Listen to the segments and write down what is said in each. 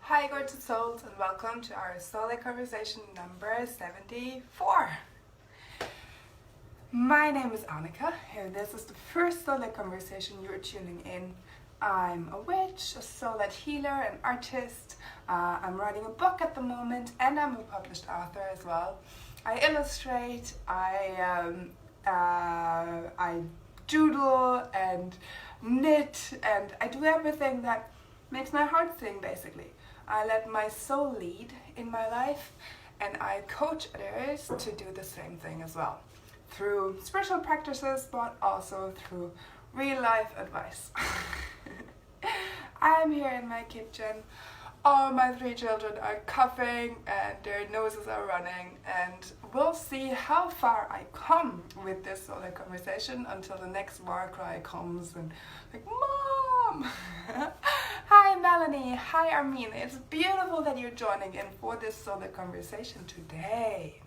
Hi gorgeous souls, and welcome to our Soul Conversation number 74. My name is Annika, and this is the first Soul Conversation you're tuning in. I'm a witch, a soul healer, an artist. I'm writing a book at the moment, and I'm a published author as well. I illustrate, I doodle and knit, and I do everything that makes my heart sing, basically. I let my soul lead in my life, and I coach others to do the same thing as well, through spiritual practices, but also through real life advice. I'm here in my kitchen. All my 3 children are coughing and their noses are running, and we'll see how far I come with this solar conversation until the next war cry comes and like, Mom! Hi Melanie, hi Armin. It's beautiful that you're joining in for this solar conversation today.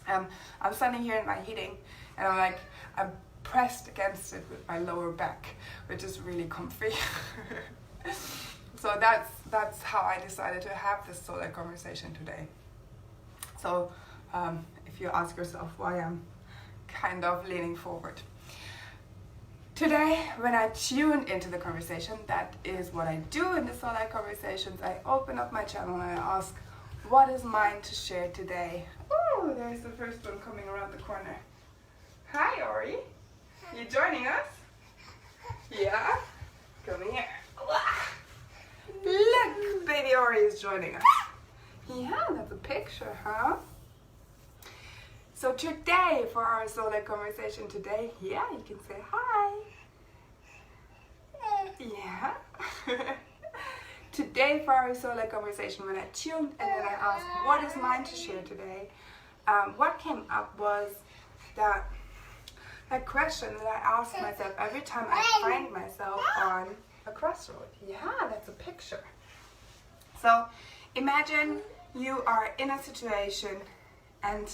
I'm standing here in my heating, and I'm pressed against it with my lower back, which is really comfy. So that's how I decided to have this solar conversation today. So if you ask yourself why I'm kind of leaning forward. Today, when I tune into the conversation, that is what I do in the solar conversations. I open up my channel and I ask, what is mine to share today? Oh, there's the first one coming around the corner. Hi, Ori. You joining us? Yeah? Come here. Look, baby Ori is joining us. Yeah, that's a picture, huh? So today, for our solar conversation today, yeah, you can say hi. Yeah. Today, for our solar conversation, when I tuned and then I asked, what is mine to share today? What came up was that question that I ask myself every time I find myself on a crossroad. Yeah, that's a picture. So imagine you are in a situation and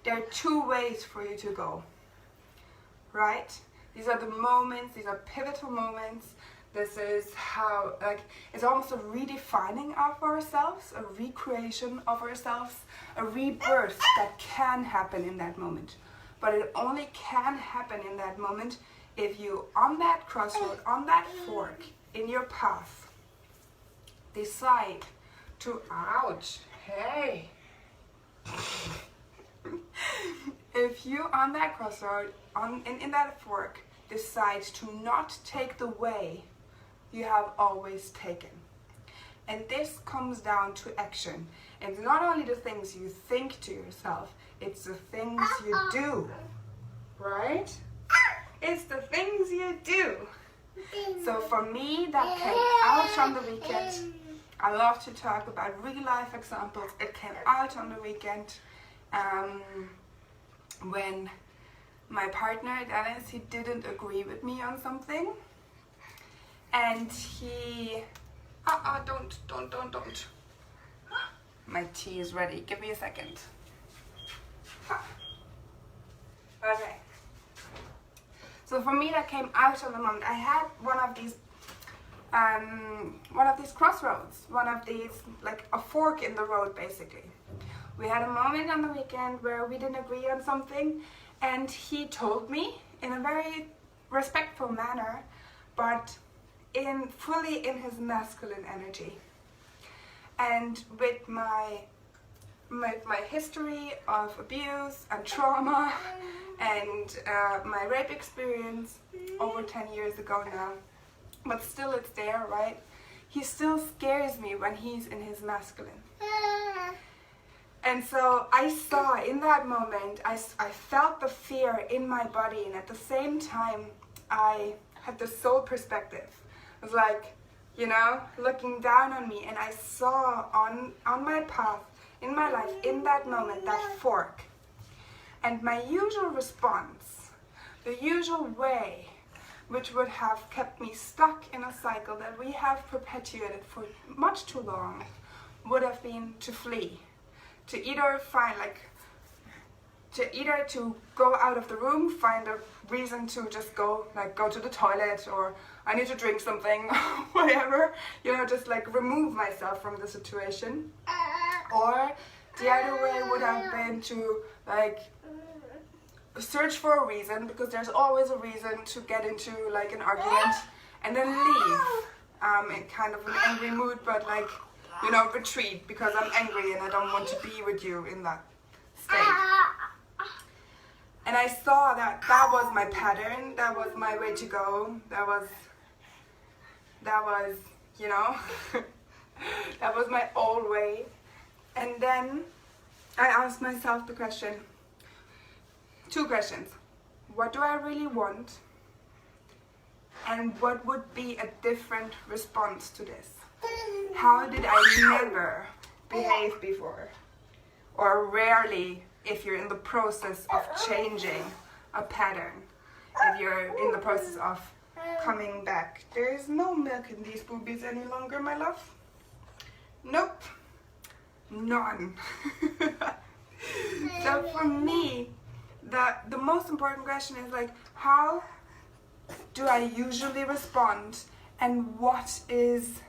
there are 2 ways for you to go, right? These are the moments, these are pivotal moments. This is how, it's almost a redefining of ourselves, a recreation of ourselves, a rebirth that can happen in that moment. But it only can happen in that moment if you, on that crossroad, on that fork in your path, decide to, ouch, hey. If you, on that crossroad, in that fork, decide to not take the way you have always taken. And this comes down to action. It's not only the things you think to yourself, it's the things you do, right? It's the things you do. So for me, that came out on the weekend. I love to talk about real life examples. It came out on the weekend when my partner, Dennis, he didn't agree with me on something. And he, don't. My tea is ready. Give me a second. Okay. So for me, that came out on the moment. I had one of these crossroads, one of these, like a fork in the road, basically. We had a moment on the weekend where we didn't agree on something, and he told me in a very respectful manner, but fully in his masculine energy. And with my history of abuse and trauma and my rape experience over 10 years ago now, but still it's there, right? He still scares me when he's in his masculine. And so I saw in that moment, I felt the fear in my body, and at the same time I had the soul perspective. It was like, looking down on me, and I saw on my path, in my life, in that moment, that fork. And my usual response, the usual way, which would have kept me stuck in a cycle that we have perpetuated for much too long, would have been to flee. To either find, either to go out of the room, find a reason to just go to the toilet, or I need to drink something, whatever, just remove myself from the situation. Or the other way would have been to search for a reason, because there's always a reason to get into an argument, and then leave in kind of an angry mood, but retreat because I'm angry and I don't want to be with you in that state. And I saw that was my pattern, that was my way to go, that was that was my old way. And then I asked myself the question, 2 questions. What do I really want? And what would be a different response to this? How did I never behave before? Or rarely, if you're in the process of changing a pattern, if you're in the process of coming back. There is no milk in these boobies any longer, my love. Nope. None. So for me, the most important question is how do I usually respond, and what is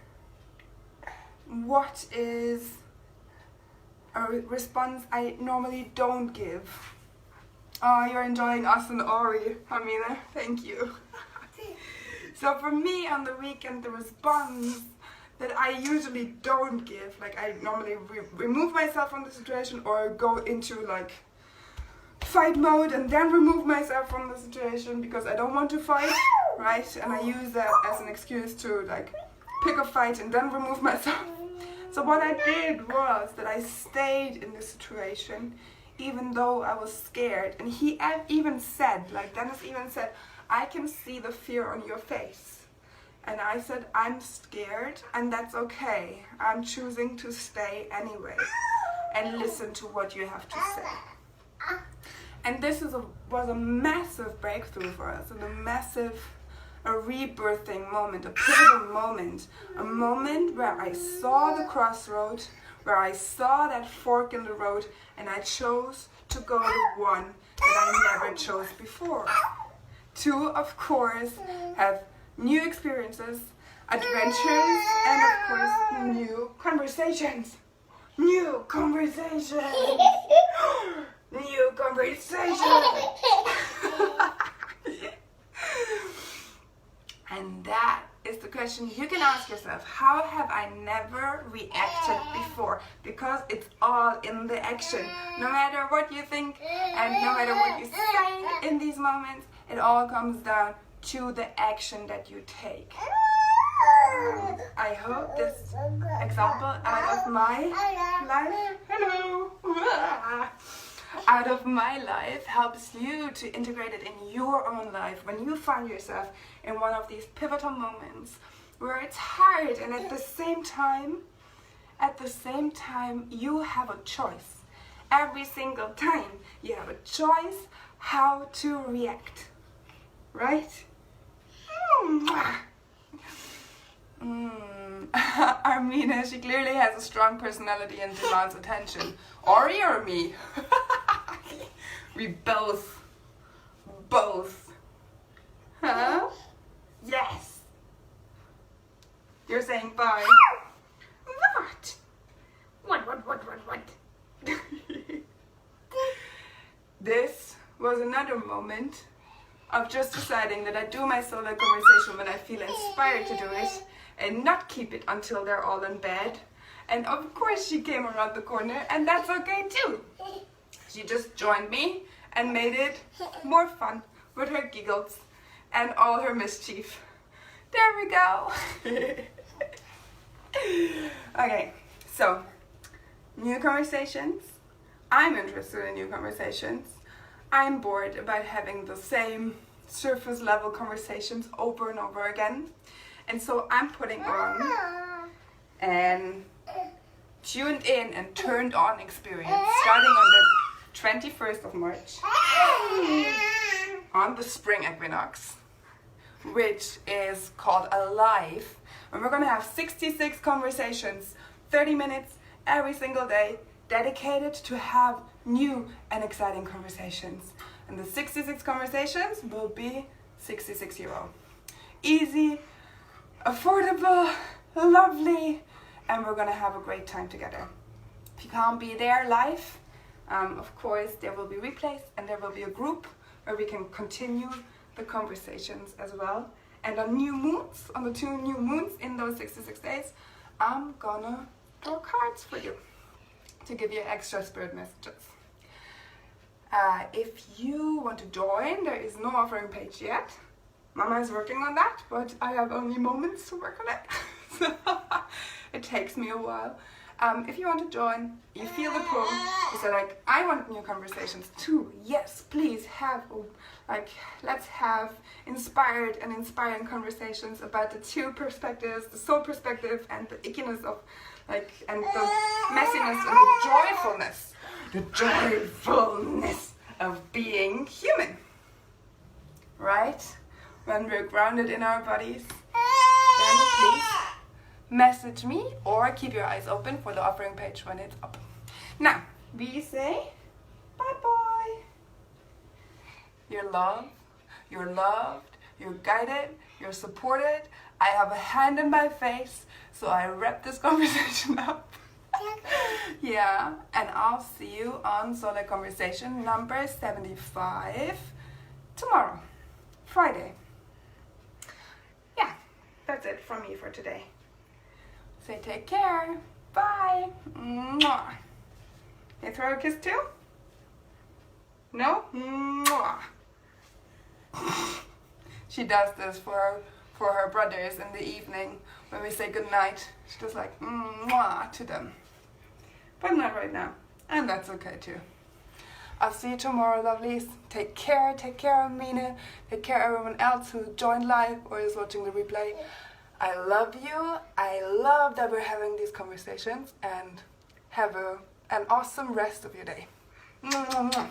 a response I normally don't give. Oh, you're enjoying us and Ori, Amina. Thank you. So for me on the weekend, the response that I usually don't give, I normally remove myself from the situation or go into fight mode and then remove myself from the situation because I don't want to fight, right? And I use that as an excuse to pick a fight and then remove myself. So what I did was that I stayed in the situation even though I was scared. And he even said, Dennis even said, I can see the fear on your face. And I said, I'm scared and that's okay. I'm choosing to stay anyway and listen to what you have to say. And this was a massive breakthrough for us, and a rebirthing moment, a pivotal moment, a moment where I saw the crossroad, where I saw that fork in the road, and I chose to go the one that I never chose before. To, of course, have new experiences, adventures, and of course, new conversations. New conversations! New conversations! And that is the question you can ask yourself. How have I never reacted before? Because it's all in the action. No matter what you think and no matter what you say in these moments, it all comes down to the action that you take. I hope this example out of my life, out of my life helps you to integrate it in your own life when you find yourself in one of these pivotal moments where it's hard, and at the same time you have a choice. Every single time you have a choice how to react, right? Armina, she clearly has a strong personality and demands attention. Ori or me? We both. Huh? Yes. You're saying bye. What? This was another moment of just deciding that I do my solo conversation when I feel inspired to do it and not keep it until they're all in bed. And of course she came around the corner, and that's okay too. She just joined me and made it more fun with her giggles and all her mischief. There we go. Okay, so new conversations. I'm interested in new conversations. I'm bored about having the same surface level conversations over and over again. And so I'm putting on an tuned in and turned on experience starting on the 21st of March on the spring equinox, which is called Alive. And we're going to have 66 conversations, 30 minutes every single day, dedicated to have new and exciting conversations. And the 66 conversations will be 66 euro. Easy, affordable, lovely, and we're gonna have a great time together. If you can't be there live, of course there will be replays and there will be a group where we can continue the conversations as well. And on new moons, on the 2 new moons in those 66 days, I'm gonna draw cards for you to give you extra spirit messages. If you want to join, there is no offering page yet. Mama is working on that, but I have only moments to work on it. So it takes me a while. If you want to join, you feel the pull, you say like, I want new conversations too. Yes, please have, let's have inspired and inspiring conversations about the 2 perspectives, the soul perspective and the ickiness of and the messiness and the joyfulness of being human, right? When we're grounded in our bodies, then please message me or keep your eyes open for the offering page when it's up. Now, we say bye-bye. You're loved, you're guided, you're supported. I have a hand in my face, so I wrap this conversation up. Yeah, and I'll see you on Solar Conversation number 75 tomorrow, Friday. Yeah, that's it from me for today. Say take care. Bye. Mwah. Can you throw a kiss too? No? Mwah. She does this for her brothers in the evening when we say goodnight. She does like mwah to them. But not right now. And that's okay too. I'll see you tomorrow, lovelies. Take care of Mina. Take care of everyone else who joined live or is watching the replay. I love you. I love that we're having these conversations, and have an awesome rest of your day. Mwah, mwah, mwah.